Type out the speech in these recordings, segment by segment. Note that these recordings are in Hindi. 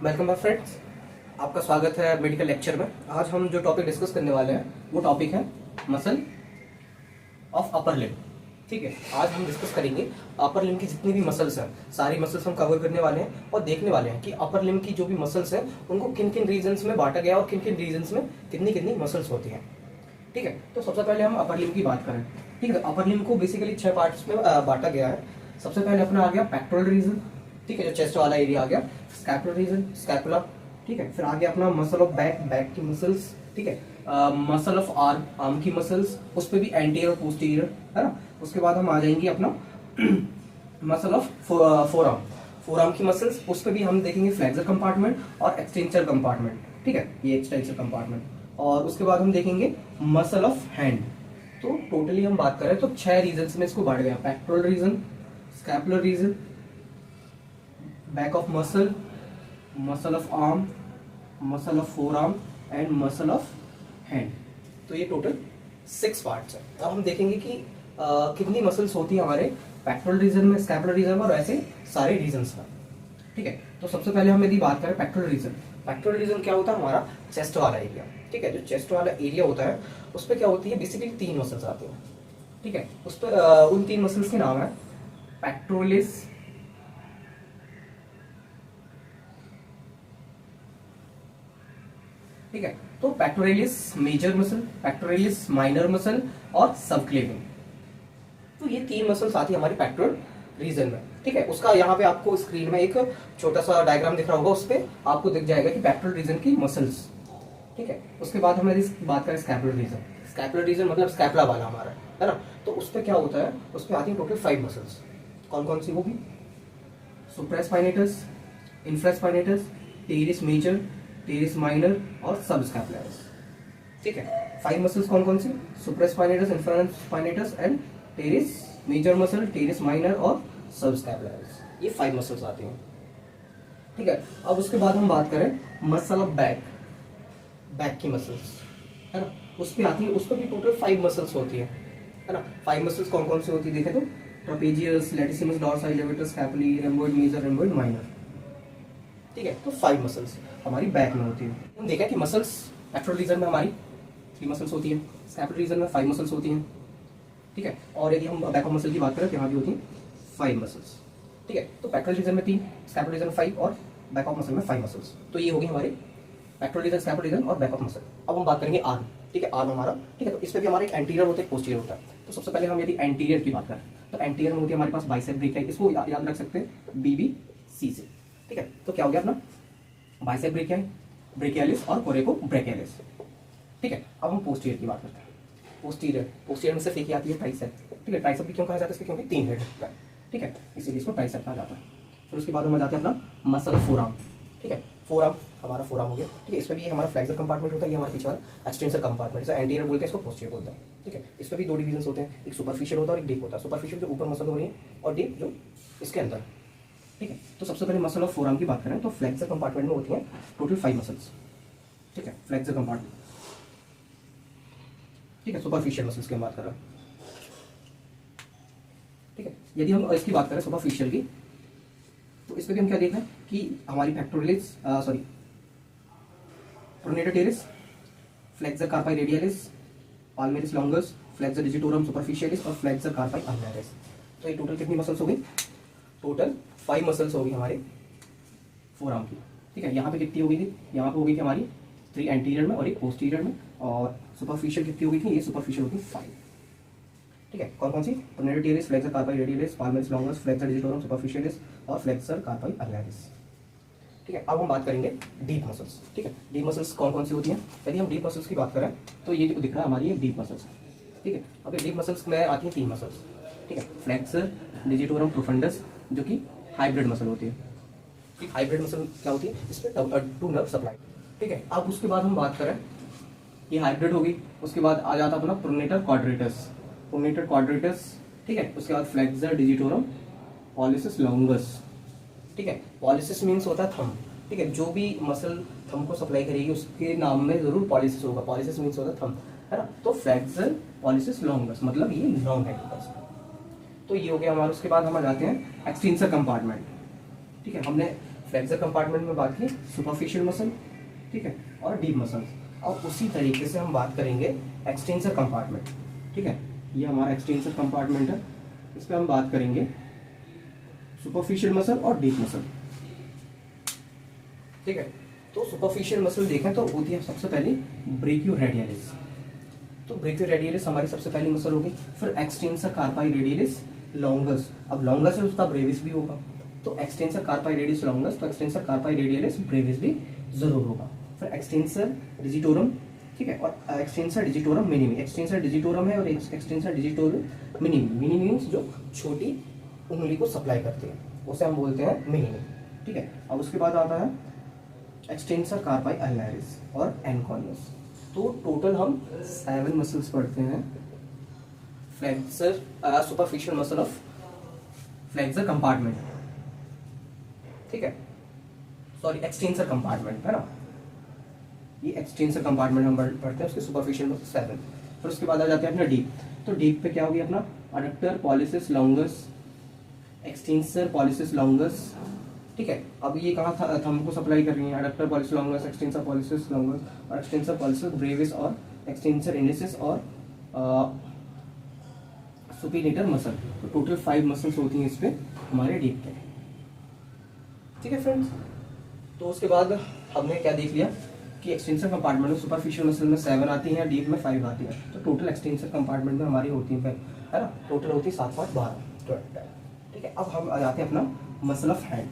वेलकम माय फ्रेंड्स, आपका स्वागत है मेडिकल लेक्चर में। आज हम जो टॉपिक डिस्कस करने वाले हैं वो टॉपिक है मसल ऑफ अपर लिम्ब। ठीक है, आज हम डिस्कस करेंगे अपर लिम्ब की जितनी भी मसल्स हैं, सारी मसल्स हम कवर करने वाले हैं और देखने वाले हैं कि अपर लिम्ब की जो भी मसल्स हैं उनको किन किन रीजन्स में बांटा गया और किन किन रीजन्स में कितनी कितनी मसल्स होती हैं। ठीक है, तो सबसे पहले हम अपर लिम्ब की बात करें। ठीक है, अपर लिम्ब को बेसिकली 6 पार्ट्स में बांटा गया है। सबसे पहले अपना आ गया पेक्टोरल रीजन, ठीक है, जो चेस्ट वाला एरिया आ गया। स्कैपुलर रीजन, स्कैपुला, ठीक है। फिर आ गया अपना मसल ऑफ बैक, बैक की मसल्स, ठीक है। मसल ऑफ आर्म, आर्म की मसल्स, उस पे भी एंटीरियर और पोस्टीरियर, है ना। उसके बाद हम आ जाएंगे अपना मसल ऑफ फोरआर्म, फोरआर्म की मसल्स, उस पे भी हम देखेंगे फ्लेक्सर कंपार्टमेंट और एक्सटेंसर कंपार्टमेंट, ठीक है, ये एक्सटेंसर कंपार्टमेंट। और उसके बाद हम देखेंगे मसल ऑफ हैंड। तो टोटली हम बात करें तो 6 रीजन्स में इसको बांट गया। Pectoral region, scapular region, back of muscle, muscle of arm, muscle of forearm and muscle of hand. तो ये टोटल 6 पार्ट्स है। अब हम देखेंगे कि कितनी मसल्स होती है हमारे पेक्टोरल रीजन में, स्कैपुलर रीजन में और ऐसे सारे रीजन्स में। ठीक है, तो सबसे पहले हम यदि बात करें पेक्टोरल रीजन। पेक्टोरल रीजन क्या होता है? हमारा चेस्ट वाला एरिया। ठीक है, जो चेस्ट वाला एरिया होता है उस पर क्या होती है, बेसिकली 3 मसल्स आती हैं। ठीक है, उस पर उन 3 मसल्स के नाम है पेक्टोरलिस, ठीक है। तो pectoralis major muscle, pectoralis minor muscle और सबक्लेविन। तो ये 3 मसल्स आती है हमारी पेक्टोरल रीजन में। ठीक है, उसका यहाँ पे आपको स्क्रीन में एक छोटा सा डायग्राम दिख रहा होगा, उस पे आपको दिख जाएगा कि पेक्टोरल रीजन की मसल्स। ठीक है, उसके बाद हम यदि बात करें स्कैपुलर रीजन। स्कैपुलर रीजन मतलब स्कैपुला वाला हमारा, है ना। तो उस पर क्या होता है, उस पर आती है टोटल 5 मसल्स। कौन कौन सी होगी? Supraspinatus, infraspinatus, teres major, teres minor और सबस्कैपुलरिस। ठीक है, 5 मसल्स कौन कौन सी? Supraspinatus, infraspinatus and teres major muscle, teres minor और सबस्कैपुलरिस। ये 5 मसल्स आती हैं। ठीक है, अब उसके बाद हम बात करें मसल ऑफ बैक, बैक की मसल्स, है ना। उस पर आती है, उस पर भी टोटल 5 मसल्स होती है ना। 5 मसल्स कौन कौन सी होती है देखें तो ट्रापेजियस, लेटिसिमस डॉर्साई, लेवेटस स्कैपुली, रेम्बोइड मेजर, रेम्बोइड माइनर। ठीक है, तो 5 मसल्स हमारी बैक में होती है। हम देखा कि मसल्स पेक्टोरल रीजन में हमारी 3 मसल्स होती है, स्कैपुलर रीजन में 5 मसल्स होती हैं। ठीक है, और यदि हम बैक ऑफ मसल की बात करें तो यहाँ भी होती है 5 मसल्स। ठीक है, तो पेक्टोरल रीजन में 3, स्कैपुलर रीजन में 5 और बैक ऑफ मसल में 5 मसल्स। तो ये होगी हमारी पेक्टोरल रीजन, स्कैपुलर रीजन और बैक ऑफ मसल। अब हम बात करेंगे आर्म। ठीक है, आर्म हमारा, ठीक है, तो इस पर भी हमारा एक एंटीरियर होता है, पोस्टीरियर होता है। तो सबसे पहले हम यदि एंटीरियर की बात करें तो एंटीरियर में होती है हमारे पास बाइसेप ब्रेकियाई, इसको याद रख सकते हैं बीबीसी से। ठीक है, तो क्या हो गया अपना बाइसेप ब्रेकियाई, ब्रेकियालिस और कोरेको ब्रेकियालिस। ठीक है, अब हम पोस्टीरियर की बात करते हैं। पोस्टीरियर, पोस्टीरियर में सिर्फ एक ही आती है ट्राइसेप। ठीक है, ट्राइसेप भी क्यों कहा जाता है? इसके क्योंकि 3 हेड है। ठीक है, इसीलिए इसको ट्राइसेप कहा जाता है। फिर उसके बाद हम आ जाते हैं अपना मसल फोरआर्म। ठीक है, फोरआर्म हमारा फोरआर्म हो गया। ठीक है, इसमें भी हमारा फ्लेक्सर कंपार्टमेंट होता है, ये हमारा पीछे वाला एक्सटेंसर कंपार्टमेंट, जैसे एंटीरियर बोलते हैं, इसको पोस्टीरियर बोलते हैं। ठीक है, इसमें भी 2 डिवीजन होते हैं, एक सुपरफिशियल होता है और एक डीप होता है। सुपरफिशियल जो ऊपर मसल हो रही है और डीप जो इसके अंदर। ठीक है, तो सबसे पहले मसल ऑफ फोरआर्म की बात करें तो फ्लेक्सर कंपार्टमेंट में होती है टोटल 5 मसल्स। ठीक है, फ्लेक्सर कंपार्टमेंट। ठीक है, सुपरफिशियल मसल्स की हम बात कर रहे हैं। ठीक है, यदि हम इसकी बात करें सुपरफिशियल की, तो इसमें भी हम क्या देख रहे हैं कि हमारी pectoralis, sorry, pronator teres, flexor carpi radialis, palmaris longus, flexor digitorum superficialis और फ्लेक्सर कार्पाई अल्नारिस। तो ये टोटल कितनी मसल्स हो गई? टोटल 5 मसल्स होगी हमारे फोरआर्म की। ठीक है, यहाँ पे कितनी हो गई थी? यहाँ पे हो गई थी हमारी 3 एंटीरियर में और एक पोस्टीरियर में, और सुपरफिशियल कितनी हो गई थी? ये सुपरफिशियल होगी 5। ठीक है, कौन कौन सी? Pronator teres, flexor carpi radialis, palmaris longus, flexor digitorum superficialis और फ्लेक्सर कार्पाई अल्नारिस। ठीक है, अब हम बात करेंगे डीप मसल्स। ठीक है, डीप मसल्स कौन कौन सी होती हैं? यदि हम डीप मसल्स की बात करें तो ये जो दिख रहा है हमारी ये डीप मसल्स। ठीक है, अब ये डीप मसल्स में आती हैं 3 मसल्स। ठीक है, फ्लेक्सर डिजिटोरम प्रोफंडस, जो कि हाइब्रिड मसल होती है। ठीक, हाइब्रिड मसल क्या होती है? इसमें टू नर्व सप्लाई। ठीक है, अब उसके बाद हम बात करें, ये हाइब्रिड होगी। उसके बाद आ जाता अपना प्रोनेटर क्वाड्रेटस, प्रोनेटर क्वाड्रेटस। ठीक है, उसके बाद फ्लेक्सर डिजिटोरम पॉलिसिस लॉन्गस। ठीक है, पॉलिसिस मीन्स होता है थंब। ठीक है, जो भी मसल थंब को सप्लाई करेगी उसके नाम में जरूर पॉलिसिस होगा। पॉलिसिस मीन्स होता है थंब, है ना। तो फ्लेक्सर पॉलिसिस लॉन्गस मतलब ये लॉन्ग है। तो ये हो गया हमारा। उसके बाद हम आ जाते हैं एक्सटेंसर कंपार्टमेंट। ठीक है, हमने फ्लेक्सर कंपार्टमेंट में बात की सुपरफिशियल मसल, ठीक है, और डीप मसल्स। और उसी तरीके से हम बात करेंगे एक्सटेंसर कंपार्टमेंट, ठीक है, ये हमारा एक्सटेंसर कंपार्टमेंट है, इस पर हम बात करेंगे सुपरफिशियल मसल और डीप मसल, ठीक है। तो सुपरफिशियल मसल देखें तो होती है सबसे पहले ब्रेकियोरेडियलिस, तो ब्रेकियोरेडियलिस हमारी सबसे पहली मसल होगी। फिर एक्सटेंसर कार्पाई रेडियलिस लॉन्गस, अब लॉन्गस है उसका ब्रेविस भी होगा, तो एक्सटेंसर कार्पाई रेडियस लॉन्गस, तो एक्सटेंसर कार्पाई रेडियलिस ब्रेविस भी जरूर होगा। फिर एक्सटेंसर डिजिटोरम, ठीक है, और extensor digitorum minimi, extensor digitorum है और extensor digitorum minimi, minimi means जो छोटी उंगली को सप्लाई करते हैं उसे हम बोलते हैं मिनिमी, ठीक है। अब उसके बाद आता है एक्सटेंसर कार्पाई अल्नारिस और एनकॉनियस। तो टोटल हम 7 मसल्स पढ़ते हैं। Flexor superficial muscle of flexor compartment, ठीक है, सॉरी एक्सटेंसर कंपार्टमेंट है ना, ये एक्सटेंसर कंपार्टमेंट हम पढ़ते हैं, उसके सुपरफिशियल मसल 7। फिर उसके बाद आ जाते हैं अपना डीप, तो डीप पे क्या होगी अपना adductor pollicis longus, extensor pollicis longus, ठीक है। अब ये कहाँ था थंब को सप्लाई कर रही है, adductor pollicis longus, extensor pollicis longus और एक्सटेंसर पॉलिसिस ब्रेविस और एक्सटेंसर इंडिसिस और सुपिनेटर मसल। तो टोटल 5 मसल्स होती हैं इस पे हमारे डीप पे, ठीक है फ्रेंड्स। तो उसके बाद हमने क्या देख लिया कि एक्सटेंसर कंपार्टमेंट में सुपरफिशियल मसल में 7 आती हैं, डीप में 5 आती है, तो टोटल एक्सटेंसर कंपार्टमेंट में हमारी होती है ना, टोटल होती है 7 5 12, ठीक है। अब हम आ जाते हैं अपना मसल ऑफ हैंड,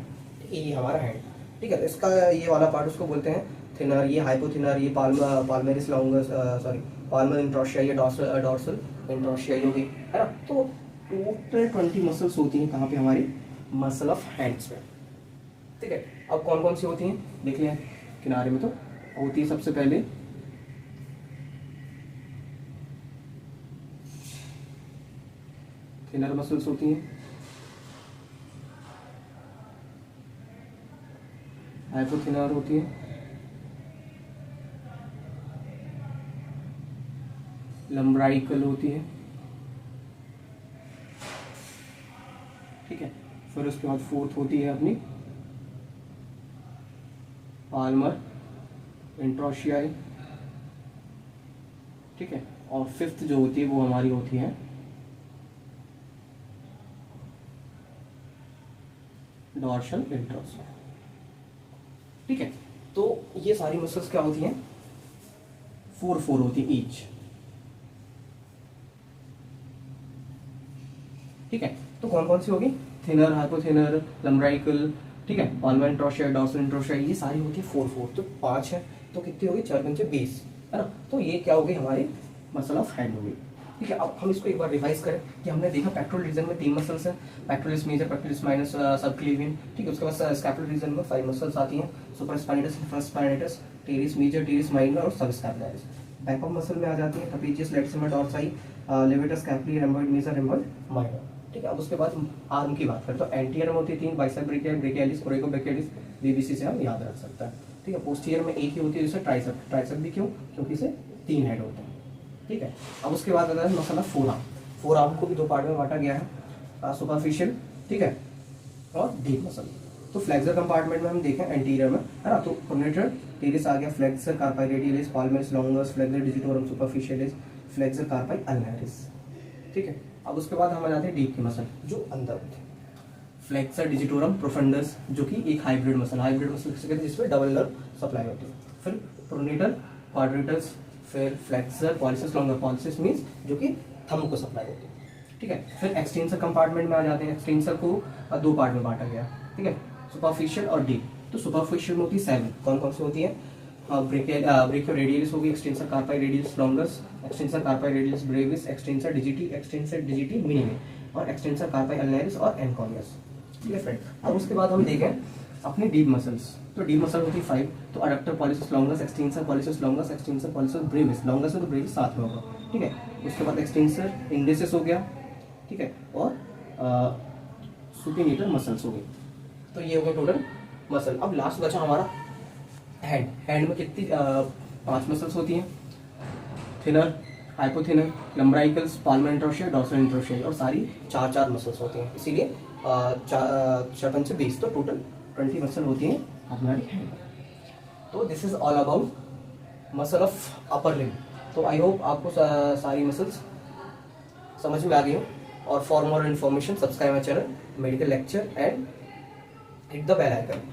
ये हमारा हैंड, ठीक है। तो इसका ये वाला पार्ट उसको बोलते हैं थिनर, ये हाइपोथिनर, ये पाल्मेरिस लॉन्गस, सॉरी पाल्मर इंट्रोशिया, ये डॉर्सल इंट्रोशिया होगी, है ना। तो टोटल 20 मसल्स होती हैं कहाँ पे हमारी मसल ऑफ हैंड्स में, ठीक है। अब कौन कौन सी होती हैं देख लिया किनारे में, तो होती है सबसे पहले थिनर मसल्स होती हैं, हाइपोथिनर होती है, लम्ब्राइकल होती है, ठीक है। फिर उसके बाद फोर्थ होती है अपनी पाल्मर इंट्रोशियाई, ठीक है। और फिफ्थ जो होती है वो हमारी होती है डॉर्सल इंट्रोशिया, ठीक है। तो ये सारी मसल्स क्या होती हैं 4 होती है ईच, ठीक है। तो कौन कौन सी होगी थिनर, हाइपोथिनर, लम्ब्राइकल, ठीक है, पाल्मर इंट्रोशिया, डॉर्सल इंट्रोशिया, ये सारी होती है 4 तो 5 है, तो कितनी होगी 4 5 20, है ना। तो ये क्या होगी हमारी मसल ऑफ हैंड होगी, ठीक है। अब हम इसको एक बार रिवाइज करें कि हमने देखा पेक्टोरल रीजन में 3 मसल्स हैं, pectoralis major, pectoralis minus, subclavian, ठीक है। उसके बाद स्कैपुलर रीजन में 5 मसल्स आती हैं, supraspinatus, infraspinatus, teres major, teres minor और सबस्कैपुलरिस। बैक ऑफ मसल में आ जाती है trapezius, lateral dorsi, levator, scapulae, rhomboid major, rhomboid minor, ठीक है। अब उसके बाद आर्म की बात करें तो एंटीरियर में होती है 3, बाइसेप ब्रेकियल, ब्रेकियलिस, कोरेकोब्रेकियलिस, बीबीसी से हम याद रख सकते हैं, ठीक है। पोस्टीरियर में एक ही होती है जैसे ट्राइसेप, ट्राइसेप भी क्यों, क्योंकि इसे 3 हेड होते हैं, ठीक है। अब उसके बाद आता है muscle of four arm, four arm को भी 2 पार्ट में बांटा गया है, सुपरफिशियल, ठीक है, और डीप मसल। तो फ्लेक्सर कंपार्टमेंट में हम देखें एंटीरियर में, है ना, तो प्रोनेटर टेरिस आ गया, flexor carpi radialis, palmaris longus, flexor digitorum superficialis, flexor carpi ulnaris, ठीक है। अब उसके बाद हम आ जाते हैं डीप की मसल जो अंदर होती है, फ्लेक्सर डिजिटोरम प्रोफंडस, जो कि एक हाइब्रिड मसल किसे कहते हैं जिसमें डबल नर्व सप्लाई होती है। फिर प्रोनेटर क्वाड्रेटस, फिर flexor pollicis longer, pollicis means जो कि थंब को सप्लाई होती है, ठीक है। फिर एक्सटेंसर कंपार्टमेंट में आ जाते हैं, एक्सटेंसर को 2 पार्ट में बांटा गया, ठीक है, सुपरफिशियल और डीप। तो सुपरफिशियल में होती है 7, कौन कौन सी होती है, ब्रेकियो रेडियलिस होगी, extensor कार्पाई radialis longus, extensor कार्पाई radialis Brevis, extensor डिजिटी minimi और एक्सटेंसर कार्पाई अल्नारिस और एनकॉनियस, ठीक है फ्रेंड। अब उसके बाद हम देखें अपनी डीप मसल्स, तो डीप मसल होती है 5, तो adductor pollicis longus, extensor pollicis longus, extensor pollicis Brevis, longus में तो ब्रेविस साथ में होगा, ठीक है। उसके बाद एक्सटेंसर इंडिसिस हो गया, ठीक है, और सुपिनेटर मसल्स हो गई। तो ये हो गया टोटल मसल। अब लास्ट बचा हमारा हैंड, हैंड में कितनी 5 मसल्स होती हैं, थिनर, हाइपोथिनर, लम्ब्राइकल्स, पाल्मर इंट्रोशिया, डॉर्सल इंट्रोशिया, और सारी 4 मसल्स होती हैं, इसीलिए 4 5 20, तो टोटल 20 मसल होती हैं हमारी हैंड में। तो this is all about muscle of upper limb. तो आई होप आपको सारी मसल्स समझ में आ गई हो। और for more information subscribe my channel medical lecture and hit the bell icon.